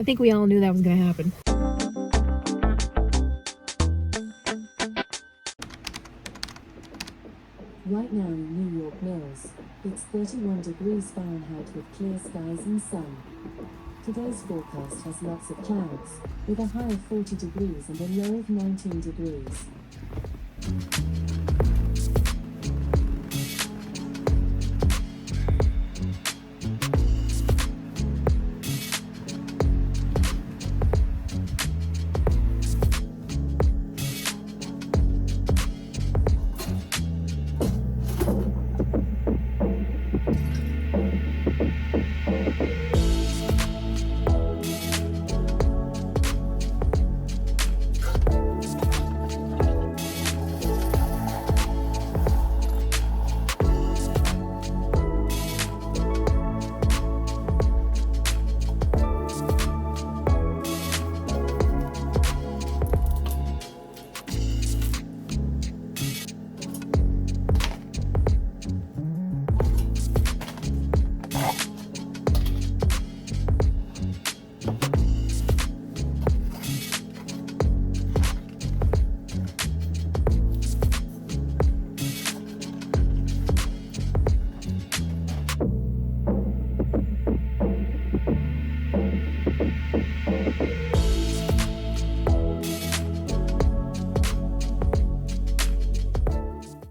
I think we all knew that was going to happen. Right now in New York Mills, it's 31 degrees Fahrenheit with clear skies and sun. Today's forecast has lots of clouds, with a high of 40 degrees and a low of 19 degrees.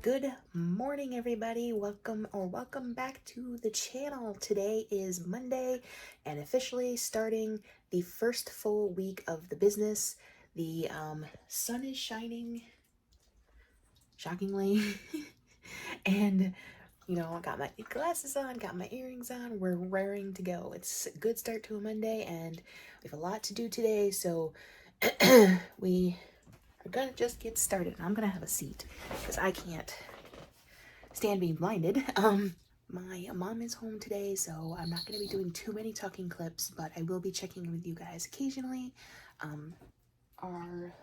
Good morning, everybody. Welcome back to the channel. Today is Monday and officially starting the first full week of the business. The sun is shining, shockingly, and I got my glasses on, got my earrings on. We're raring to go. It's a good start to a Monday, and we have a lot to do today, so we are gonna just get started. I'm gonna have a seat because I can't stand being blinded. My mom is home today, so I'm not gonna be doing too many talking clips, but I will be checking in with you guys occasionally. Our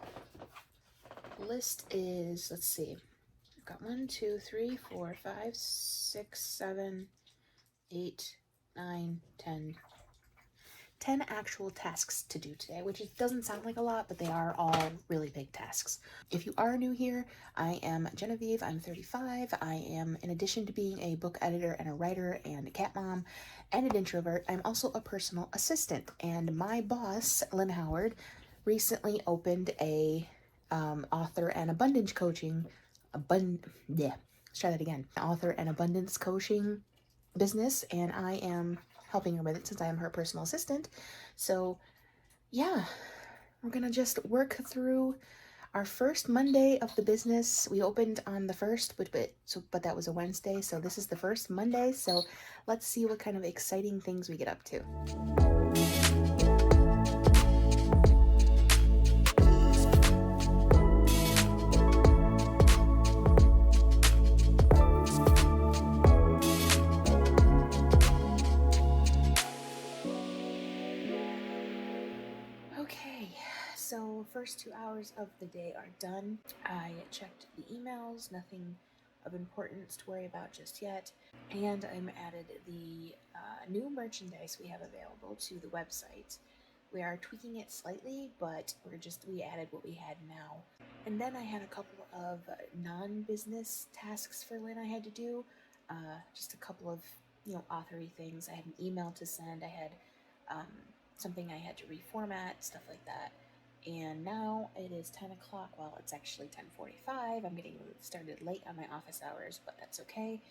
list is, let's see, I've got 1, 2, 3, 4, 5, 6, 7, 8, 9, 10 actual tasks to do today, which doesn't sound like a lot, but they are all really big tasks. If you are new here, I am Genevieve. I'm 35. I am, in addition to being a book editor and a writer and a cat mom and an introvert, I'm also a personal assistant. And my boss, Lynn Howard, recently opened a author and abundance coaching author and abundance coaching business, and I am helping her with it since I am her personal assistant. So yeah, we're gonna just work through our first Monday of the business. We opened on the 1st, but that was a Wednesday, so this is the first Monday. So let's see what kind of exciting things we get up to. So first 2 hours of the day are done. I checked the emails, nothing of importance to worry about just yet. And I'm added the new merchandise we have available to the website. We are tweaking it slightly, but we added what we had now. And then I had a couple of non-business tasks for Lynn I had to do. Just a couple of, authory things. I had an email to send. I had something I had to reformat, stuff like that. And now it is 10 o'clock. Well, it's actually 10:45. I'm getting started late on my office hours, but that's okay.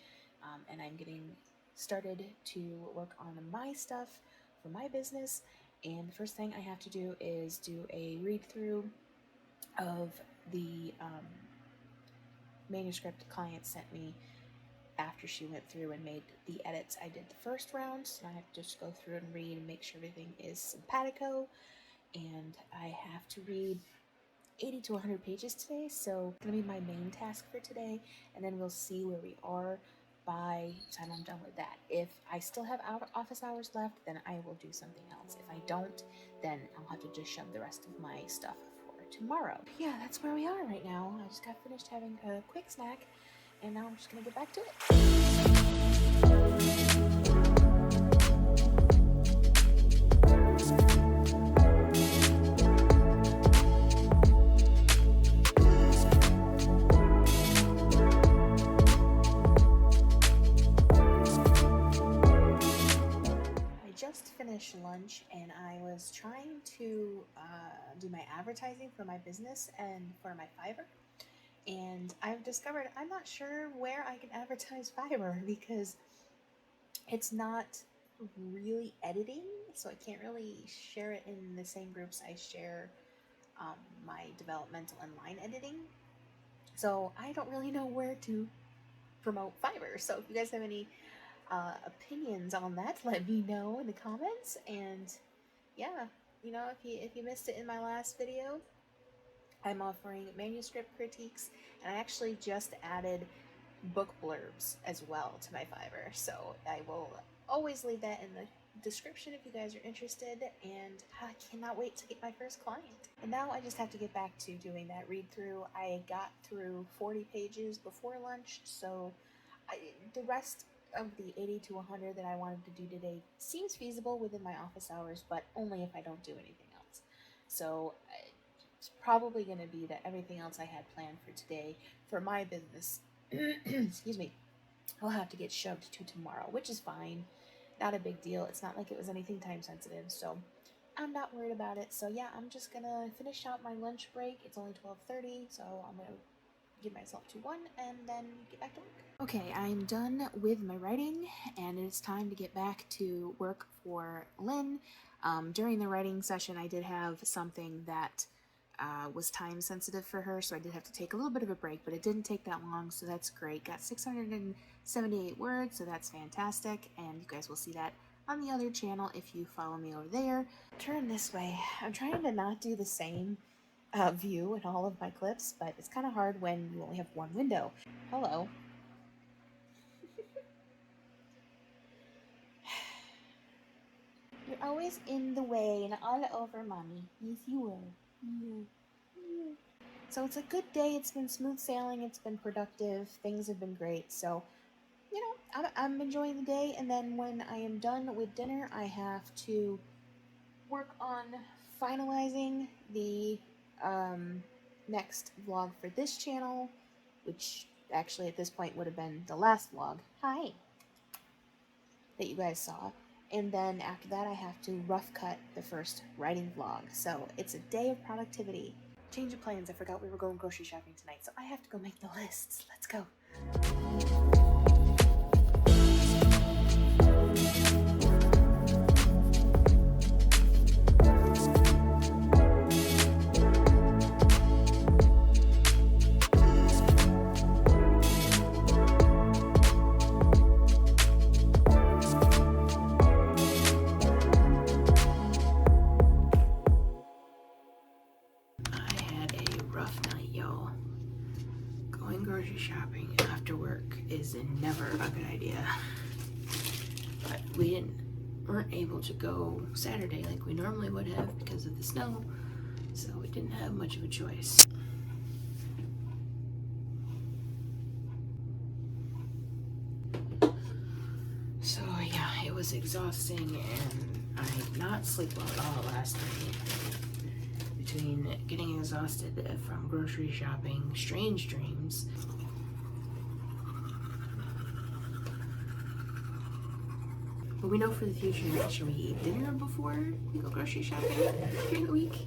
And I'm getting started to work on my stuff for my business. And the first thing I have to do is do a read-through of the manuscript the client sent me after she went through and made the edits. I did the first round, so I have to just go through and read and make sure everything is simpatico. And I have to read 80 to 100 pages today, so it's gonna be my main task for today, and then we'll see where we are by the time I'm done with that. If I still have office hours left, then I will do something else. If I don't, then I'll have to just shove the rest of my stuff for tomorrow. Yeah, that's where we are right now. I just got finished having a quick snack, and now I'm just gonna get back to it. was trying to do my advertising for my business and for my Fiverr. And I've discovered I'm not sure where I can advertise Fiverr because it's not really editing, so I can't really share it in the same groups I share my developmental and line editing. So I don't really know where to promote Fiverr. So if you guys have any opinions on that, let me know in the comments. And yeah, if you missed it in my last video, I'm offering manuscript critiques, and I actually just added book blurbs as well to my Fiverr. So I will always leave that in the description if you guys are interested, and I cannot wait to get my first client. And now I just have to get back to doing that read through. I got through 40 pages before lunch, so the rest of the 80 to 100 that I wanted to do today seems feasible within my office hours, but only if I don't do anything else. So it's probably going to be that everything else I had planned for today for my business, excuse me, I'll have to get shoved to tomorrow, which is fine. Not a big deal. It's not like it was anything time sensitive, so I'm not worried about it. So yeah, I'm just gonna finish out my lunch break. It's only 12:30, so I'm gonna give myself to one and then get back to work. Okay, I'm done with my writing, and it's time to get back to work for Lynn. During the writing session, I did have something that was time sensitive for her, so I did have to take a little bit of a break, but it didn't take that long, so that's great. Got 678 words, so that's fantastic, and you guys will see that on the other channel if you follow me over there. Turn this way. I'm trying to not do the same view in all of my clips, but it's kind of hard when you only have one window. Hello. You're always in the way and all over, mommy. Yes, you are. Yeah. So it's a good day. It's been smooth sailing. It's been productive. Things have been great. So, I'm enjoying the day. And then when I am done with dinner, I have to work on finalizing the next vlog for this channel, which actually at this point would have been the last vlog. Hi. That you guys saw. And then after that, I have to rough cut the first writing vlog. So it's a day of productivity. Change of plans. I forgot we were going grocery shopping tonight, so I have to go make the lists. Let's go. Grocery shopping after work is never a good idea, but we weren't able to go Saturday like we normally would have because of the snow, so we didn't have much of a choice. So yeah, it was exhausting, and I did not sleep well at all last night. Between getting exhausted from grocery shopping, strange dreams, but we know for the future, make sure we eat dinner before we go grocery shopping during the week.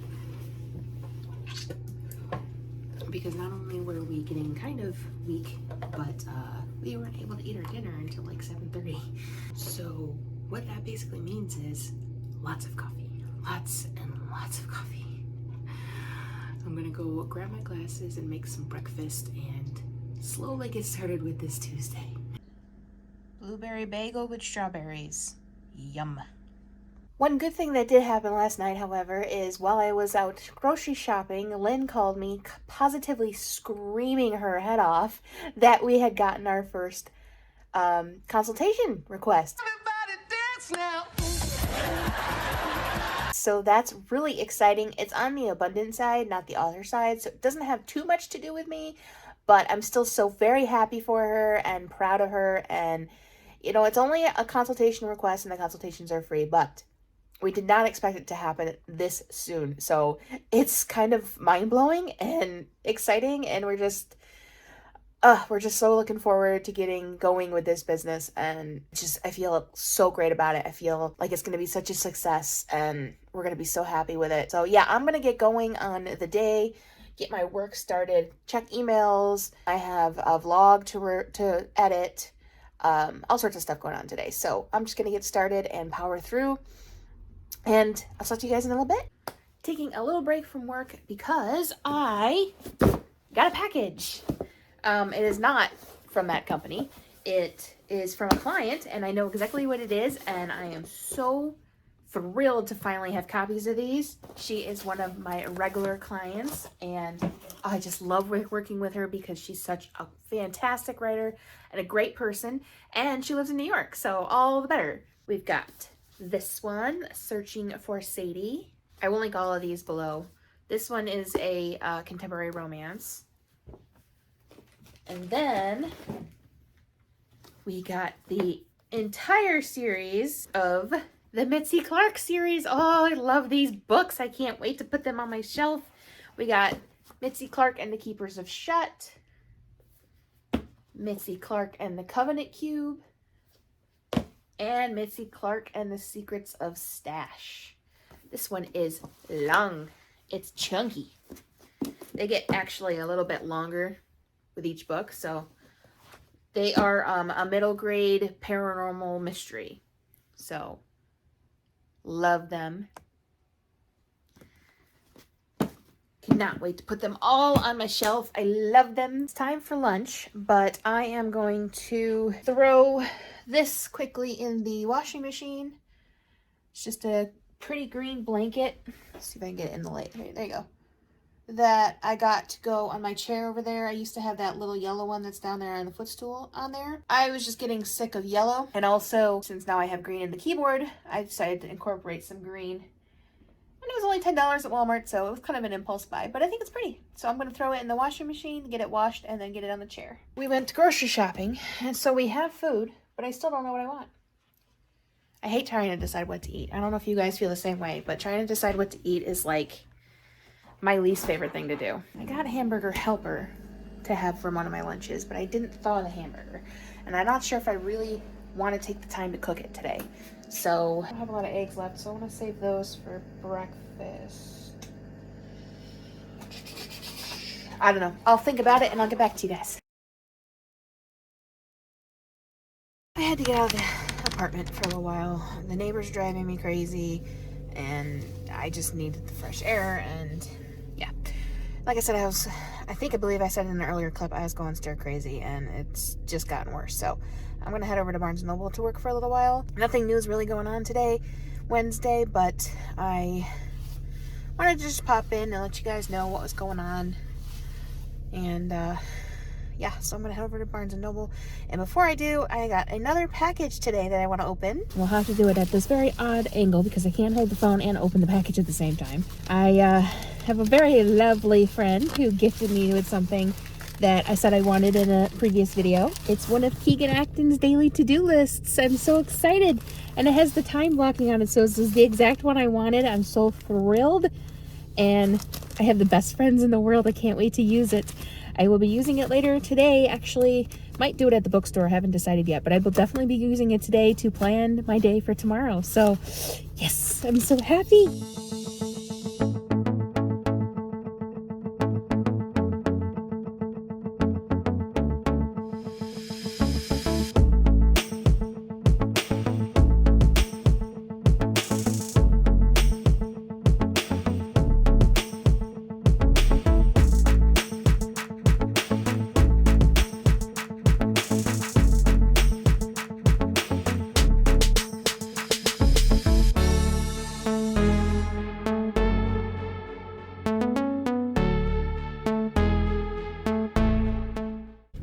Because not only were we getting kind of weak, but we weren't able to eat our dinner until like 7:30. So what that basically means is lots of coffee. Lots and lots of coffee. I'm gonna go grab my glasses and make some breakfast and slowly get started with this Tuesday. Blueberry bagel with strawberries. Yum. One good thing that did happen last night, however, is while I was out grocery shopping, Lynn called me positively screaming her head off that we had gotten our first consultation request. Everybody dance now. So that's really exciting. It's on the abundant side, not the other side, so it doesn't have too much to do with me, but I'm still so very happy for her and proud of her. And it's only a consultation request and the consultations are free, but we did not expect it to happen this soon. So it's kind of mind-blowing and exciting, and we're just we're just so looking forward to getting going with this business, and I feel so great about it. I feel like it's going to be such a success, and we're going to be so happy with it. So yeah, I'm going to get going on the day, get my work started, check emails. I have a vlog to edit, all sorts of stuff going on today. So I'm just going to get started and power through, and I'll talk to you guys in a little bit. Taking a little break from work because I got a package. It is not from that company. It is from a client, and I know exactly what it is, and I am so thrilled to finally have copies of these. She is one of my regular clients, and I just love working with her because she's such a fantastic writer and a great person, and she lives in New York, so all the better. We've got this one, Searching for Sadie. I will link all of these below. This one is a contemporary romance. And then we got the entire series of the Mitzi Clark series. Oh, I love these books. I can't wait to put them on my shelf. We got Mitzi Clark and the Keepers of Shut, Mitzi Clark and the Covenant Cube, and Mitzi Clark and the Secrets of Stash. This one is long. It's chunky. They get actually a little bit longer with each book, so they are a middle grade paranormal mystery, so love them. Cannot wait to put them all on my shelf. I love them. It's time for lunch, but I am going to throw this quickly in the washing machine. It's just a pretty green blanket. Let's see if I can get it in the light. There you go. That I got to go on my chair over there. I used to have that little yellow one that's down there on the footstool on there. I was just getting sick of yellow. And also, since now I have green in the keyboard, I decided to incorporate some green. And it was only $10 at Walmart, so it was kind of an impulse buy. But I think it's pretty. So I'm going to throw it in the washing machine, get it washed, and then get it on the chair. We went grocery shopping, and so we have food, but I still don't know what I want. I hate trying to decide what to eat. I don't know if you guys feel the same way, but trying to decide what to eat is like my least favorite thing to do. I got a hamburger helper to have for one of my lunches, but I didn't thaw the hamburger. And I'm not sure if I really want to take the time to cook it today. So I have a lot of eggs left, so I want to save those for breakfast. I don't know. I'll think about it and I'll get back to you guys. I had to get out of the apartment for a little while. The neighbor's driving me crazy, and I just needed the fresh air, and yeah. Like I said, I believe I said in an earlier clip, I was going stir crazy, and it's just gotten worse. So I'm going to head over to Barnes & Noble to work for a little while. Nothing new is really going on today, Wednesday, but I wanted to just pop in and let you guys know what was going on. And yeah, so I'm going to head over to Barnes & Noble. And before I do, I got another package today that I want to open. We'll have to do it at this very odd angle because I can't hold the phone and open the package at the same time. I have a very lovely friend who gifted me with something that I said I wanted in a previous video. It's one of Keegan Acton's daily to-do lists. I'm so excited. And it has the time blocking on it, so this is the exact one I wanted. I'm so thrilled. And I have the best friends in the world. I can't wait to use it. I will be using it later today. Actually, might do it at the bookstore. I haven't decided yet, but I will definitely be using it today to plan my day for tomorrow. So, yes, I'm so happy.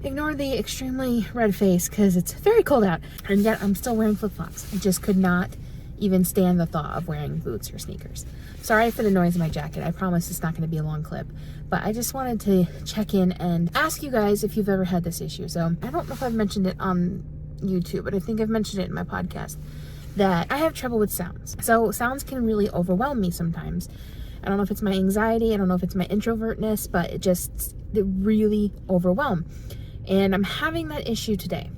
Ignore the extremely red face because it's very cold out, and yet I'm still wearing flip-flops. I just could not even stand the thought of wearing boots or sneakers. Sorry for the noise in my jacket. I promise it's not going to be a long clip, but I just wanted to check in and ask you guys if you've ever had this issue. So I don't know if I've mentioned it on YouTube, but I think I've mentioned it in my podcast that I have trouble with sounds. So sounds can really overwhelm me sometimes. I don't know if it's my anxiety, I don't know if it's my introvertness, but it really overwhelms. And I'm having that issue today.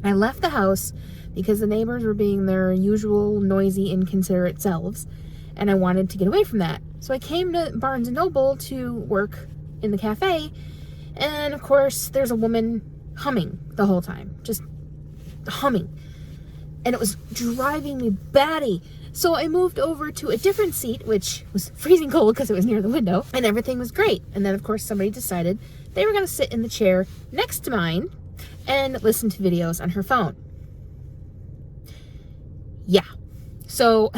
I left the house because the neighbors were being their usual noisy, inconsiderate selves, and I wanted to get away from that. So I came to Barnes & Noble to work in the cafe, and of course there's a woman humming the whole time, just humming, and it was driving me batty. So I moved over to a different seat, which was freezing cold because it was near the window, and everything was great. And then of course somebody decided they were going to sit in the chair next to mine and listen to videos on her phone. Yeah. So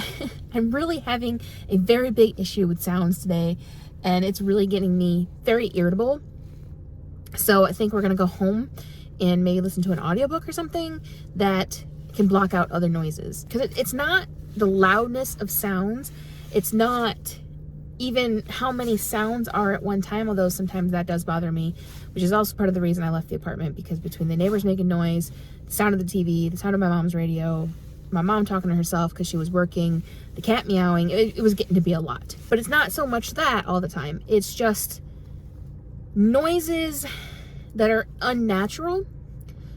I'm really having a very big issue with sounds today, and it's really getting me very irritable. So I think we're going to go home and maybe listen to an audiobook or something that can block out other noises. Because it's not the loudness of sounds. It's not even how many sounds are at one time, although sometimes that does bother me, which is also part of the reason I left the apartment, because between the neighbors making noise, the sound of the TV, the sound of my mom's radio, my mom talking to herself because she was working, the cat meowing, it was getting to be a lot. But it's not so much that all the time. It's just noises that are unnatural.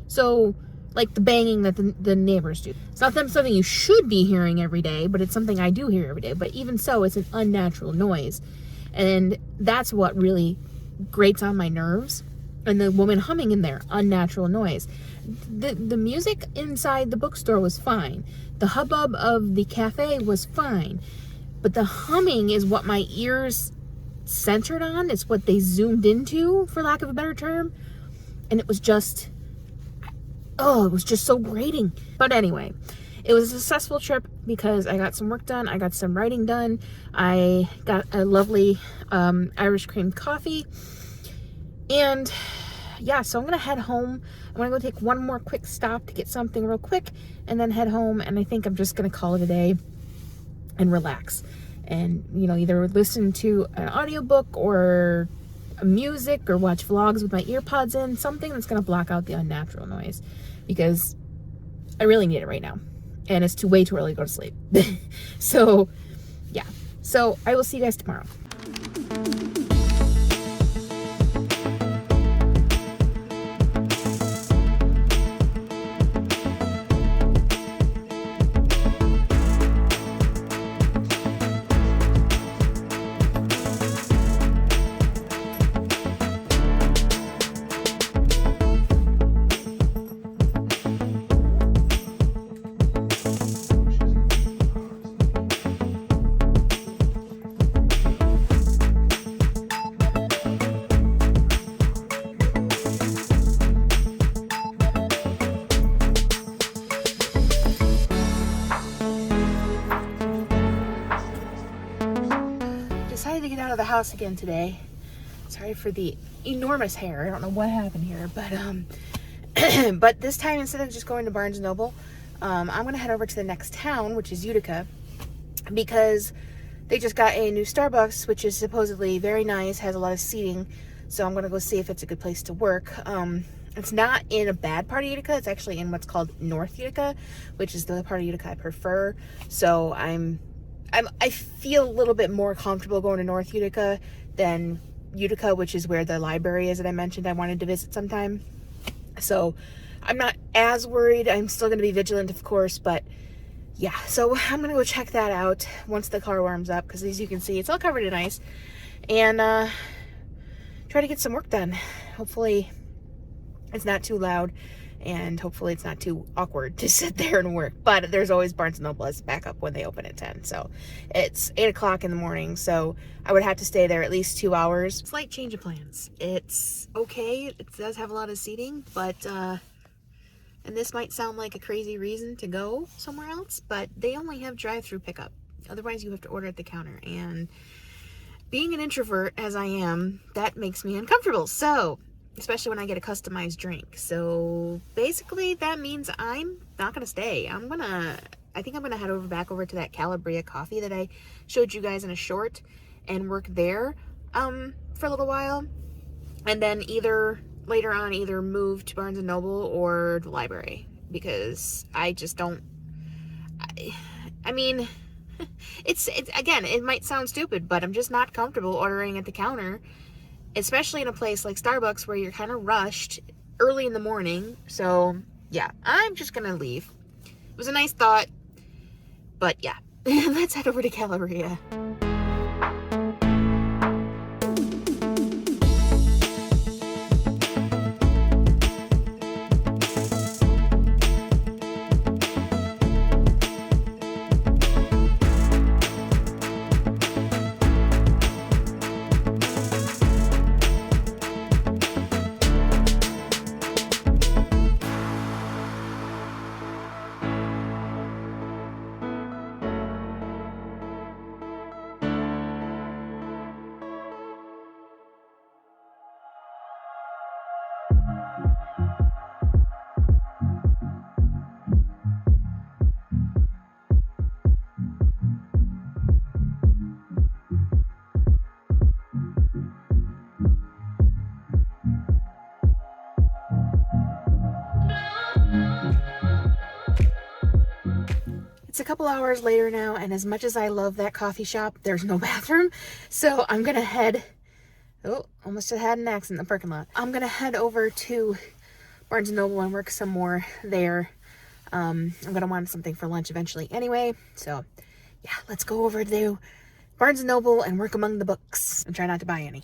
So like the banging that the neighbors do. It's not something you should be hearing every day, but it's something I do hear every day. But even so, it's an unnatural noise. And that's what really grates on my nerves. And the woman humming in there, unnatural noise. The music inside the bookstore was fine. The hubbub of the cafe was fine. But the humming is what my ears centered on. It's what they zoomed into, for lack of a better term. And it was just... it was just so grating. But anyway, it was a successful trip because I got some work done. I got some writing done. I got a lovely Irish cream coffee. And yeah, so I'm going to head home. I'm going to go take one more quick stop to get something real quick and then head home. And I think I'm just going to call it a day and relax. And, either listen to an audiobook or music or watch vlogs with my ear pods in, something that's going to block out the unnatural noise, because I really need it right now and it's way too early to go to sleep. So yeah, so I will see you guys tomorrow. Decided to get out of the house again today. Sorry for the enormous hair. I don't know what happened here, but but this time, instead of just going to Barnes & Noble, I'm gonna head over to the next town, which is Utica, because they just got a new Starbucks, which is supposedly very nice, has a lot of seating. So I'm gonna go see if it's a good place to work. It's not in a bad part of Utica. It's actually in what's called North Utica, which is the part of Utica I prefer. So I feel a little bit more comfortable going to North Utica than Utica, which is where the library is that I mentioned I wanted to visit sometime. So I'm not as worried. I'm still going to be vigilant, of course, but yeah. So I'm going to go check that out once the car warms up, because as you can see, it's all covered in ice, and try to get some work done. Hopefully it's not too loud, and hopefully it's not too awkward to sit there and work. But there's always Barnes & Noble as backup when they open at 10. So it's 8 o'clock in the morning. So I would have to stay there at least 2 hours. Slight change of plans. It's okay. It does have a lot of seating, but, and this might sound like a crazy reason to go somewhere else, but they only have drive-through pickup. Otherwise you have to order at the counter. And being an introvert as I am, that makes me uncomfortable. So, especially when I get a customized drink. So basically that means I'm not gonna stay. I think I'm gonna head back over to that Calabria coffee that I showed you guys in a short and work there for a little while, and then later on move to Barnes & Noble or the library, because I just don't, I mean, it's again, it might sound stupid, but I'm just not comfortable ordering at the counter especially in a place like Starbucks where you're kind of rushed early in the morning. So yeah, I'm just gonna leave. It was a nice thought, but yeah. Let's head over to Galleria. It's a couple hours later now, and as much as I love that coffee shop, there's no bathroom. So I'm gonna head, oh, almost had an accident in the parking lot. I'm gonna head over to Barnes & Noble and work some more there. I'm gonna want something for lunch eventually anyway. So yeah, let's go over to Barnes & Noble and work among the books and try not to buy any.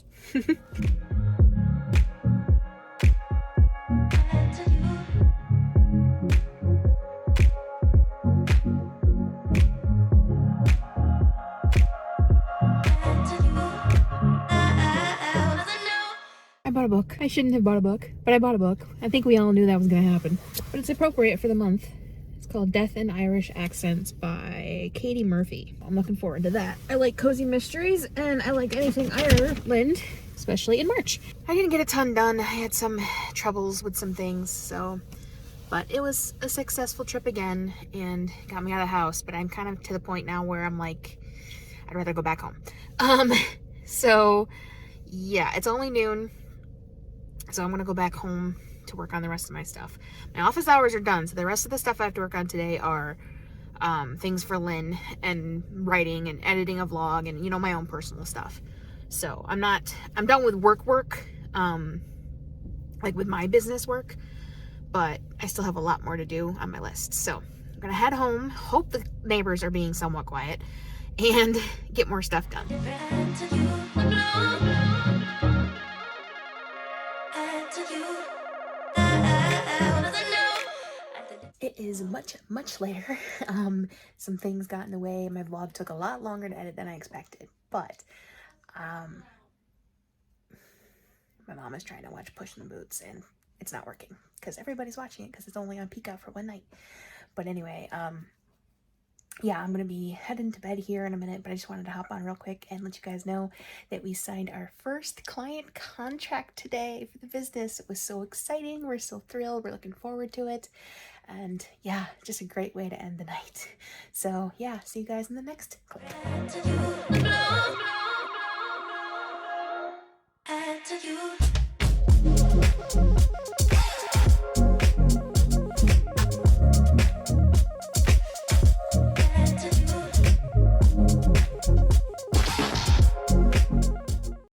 I bought a book. I shouldn't have bought a book, but I bought a book. I think we all knew that was going to happen. But it's appropriate for the month. It's called Death in Irish Accents by Katie Murphy. I'm looking forward to that. I like cozy mysteries, and I like anything Ireland, especially in March. I didn't get a ton done. I had some troubles with some things, so... But it was a successful trip again, and got me out of the house. But I'm kind of to the point now where I'm like, I'd rather go back home. So, yeah, it's only noon. So I'm going to go back home to work on the rest of my stuff. My office hours are done, so the rest of the stuff I have to work on today are things for Lynn and writing and editing a vlog and, you know, my own personal stuff. So I'm done with work, like with my business work, but I still have a lot more to do on my list. So I'm going to head home, hope the neighbors are being somewhat quiet, and get more stuff done. It is much later. Some things got in the way. My vlog took a lot longer to edit than I expected, but my mom is trying to watch Puss in Boots, and it's not working because everybody's watching it because it's only on Peacock for one night. But anyway, yeah, I'm gonna be heading to bed here in a minute, but I just wanted to hop on real quick and let you guys know that we signed our first client contract today for the business. It was so exciting. We're so thrilled. We're looking forward to it. And yeah, just a great way to end the night. So yeah, see you guys in the next clip.